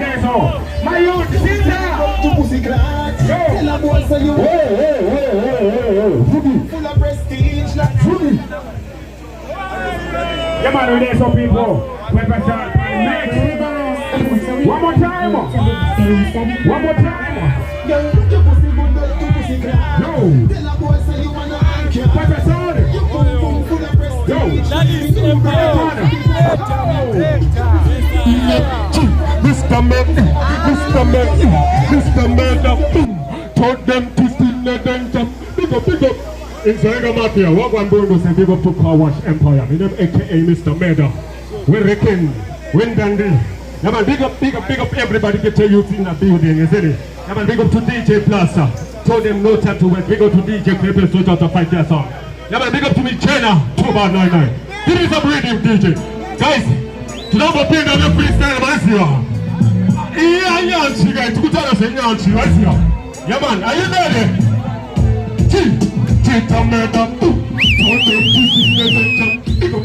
there, so. My youth, Caesar. To pussy class. Tell a boy say you. Full of prestige like Rudy. Yeah, man, we're there, so people. Next. One more time. One more time. Yo, your pussy good, your pussy class. Yo. Tell a boy say you wanna anchor. Professor. You come full of prestige. Yo. That is Mr. Murder, told them to steal the danger. Big up. In Zanga Mafia, what one boy was a big up to Car Wash Empire. We them aka Mr. Murder. We reckon, Wendandi. Yeah man, big up everybody get your youth in the building, isn't it? Yeah man, big up to DJ Plaza. Told them no time to wait. Big up to DJ Clippers to try to fight their song. Yeah man, big up to me, China, 299. Give me some rhythm, DJ. Guys, today I'm playing on the freestyle, man, here. Yeah, guys, two times saying Yanchi, right here. Yeah man, are you ready? Cheat and murder, told them to see the danger. Big up,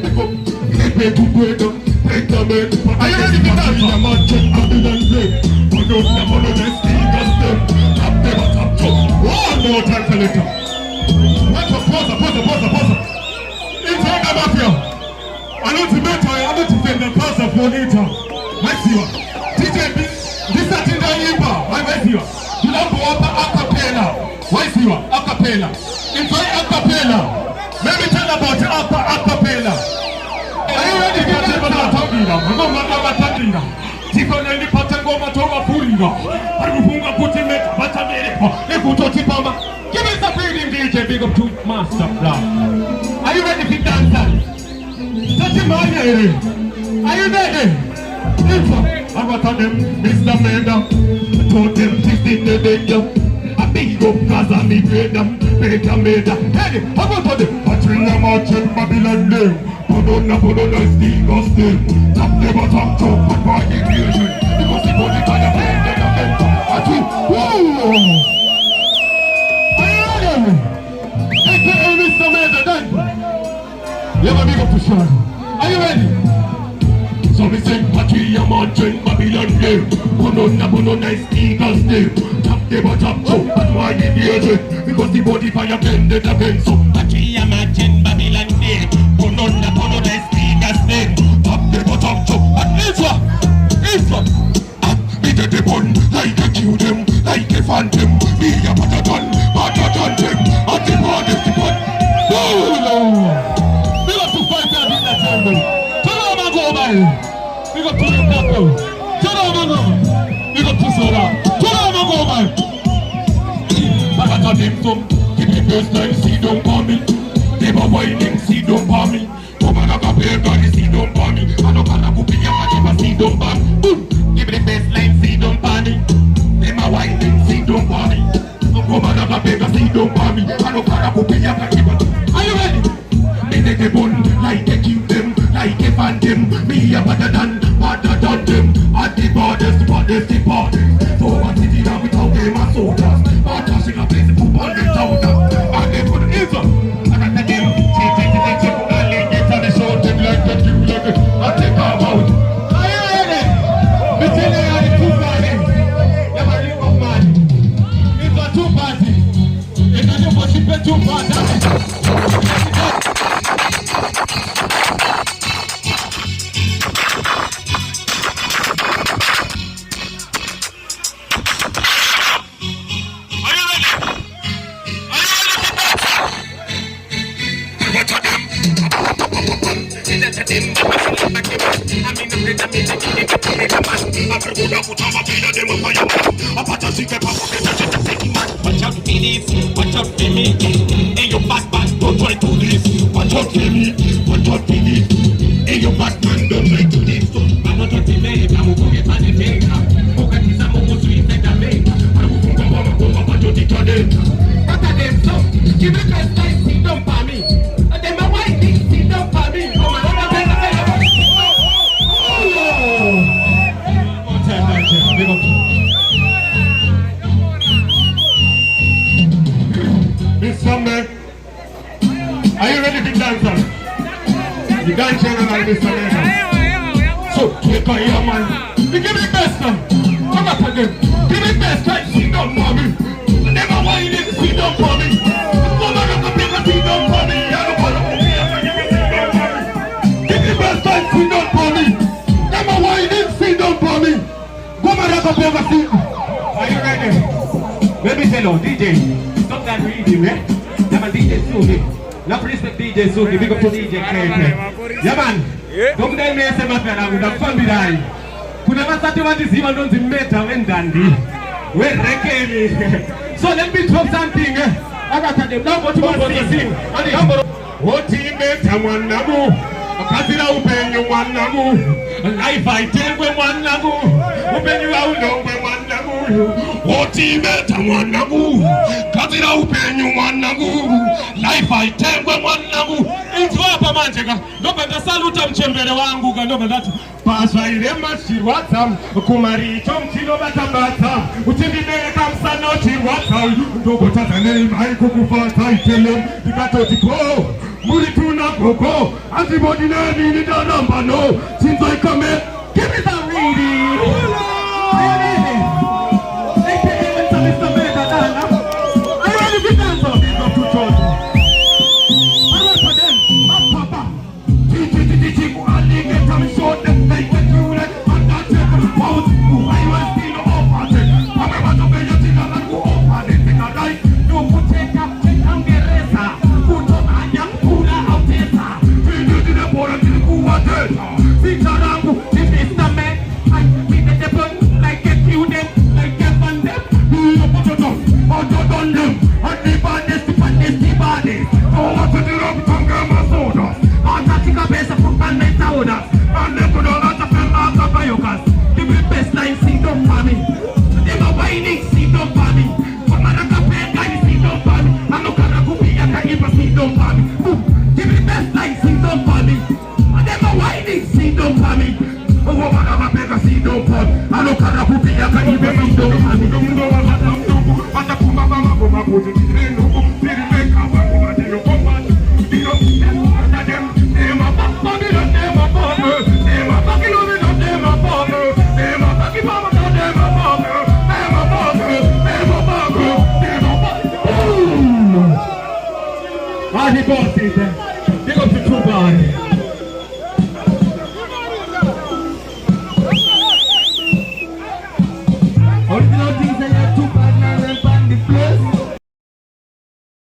pay to break up. Are you ready for that? I'm not check Babylon break. But don't never know the sneakers them. Top them a top top. One more time for later. Pause. It's Zanga Mafia. I know to mentor, I know to defend the pause for later. Let's see what. DJ, this is in the Imba. Let's see what. You don't go up acapella. Let's see what. Acapella. It's very acapella. Let me tell about acapella. Are you ready for that? Give me some breathing, DJ. Big up to Master Plan. Are you ready for dancing? Touch him on here. Are you ready? I got on them, Mr. Murder. I told them this is the danger. I big up cause I'm the greater. Hey, how about them? I train them out, check Babylon name. Put on the sneakers them. Top them a top top, but by the creation. Because the body kind of pain that I meant. I think, whoa! Are you ready? AKA Mr. Murder, then. Never big up to Sean. Are you ready? So me say, Patria Mountain, Babylon name. Put on the sneakers them. Top them a top top, but why the creation? Because the body fire bended again. So Patria Mountain, Babylon name. Put on the speakers name. Top the bottom top. And it's what? Me get the bun like a kill them, like a phantom. Me a better than them. And the hardest the bun. No. We got to fight that in that time. Turn on and go by. We got to look that now. Turn on and go. We got to slow down. Turn on and go by. Better than them some. Give me first line, see don't call me. They were whining, see don't call me. Come on, I got pair, God, see don't call me. I don't call a cookie, I never see don't call me. Give me the best line, see don't call me. They were whining, see don't call me. Come on, I got pair, see don't call me. I don't call a cookie, I never see don't call me. Are you ready? Me take a bun, like a kill them, like a phantom. Me a better than them. At the borders, the borders. So I sit down without them and soldiers. But touching a place, poop on the shoulder. And they put it in. Watch out for this, watch out for me. Hey, you bad man, don't try to this. Watch out for me, watch out for this. Hey, you bad man, don't try to this. I'm not talking to you, I'm going to get money. Look at this, I'm going to sweet like a man. I'm going to go over to the toilet. What are them so? Give me a slice, sit down for me. And then my wife, sit down for me. Come on, I'm going to are you ready to dance? You dance like Mr. Murder. So, take on your man. You give me the best now. got to them. Give me best like she don't for me. Never whine it, she don't for me. Woman of the bigger, she don't for me. I don't want to be here, give me best like she don't for me. Never whine it, she don't for me. Woman of the bigger, she. Are you ready? Let me tell you, DJ, stop that reading, eh? Yeah, man, DJ Sugi. Love respect DJ Sugi, big up to DJ KP. Yeah, man. Don't tell me I say my friend, I would have fun with I. Could never start to this even don't matter Wendandi. We're rekeni. So let me drop something. I got to them. Now what you want to sing? What team meta one namu? Kazira upenyu one namu. Life I take with one namu. Upenyu out with one namu. What team meta one namu? Kazira upenyu one namu. Life I take with one namu. It's hapa manjega. Nobenda saluta mchembele wangu nobenda paswa ile mashirwata kumari chomchilo batambata utindibele kamsano chirwata ndogo tatane mai kukufata itele dikatotiko muri tuna koko antibody nani ni daramba no since I come in give me that reading Mr. Meta Dana I ready to dance on this up to church I want for them papa Titi Ali get them short them make it you like and that take them out I was still off at it I want to be your thing and go off and it take a right no put take up check and get resa put on a young cooler out there Titi to the board and to the cool water sit around this is the man I be the bun like get you them like get on them you put it on them and the baddest oh what to do up tongue my soda Antarctica base of and metaoda and them could all have to mark up by your gas give me best line see don't for me them a whining see don't for me but man I can pay guy see don't for me I'm not gonna go be I can even see don't for me give me best line see don't for me and them a whining see don't for me oh man I'm a beggar see don't for me I'm not gonna go be I can even see don't for me He boss it, big up to True Body.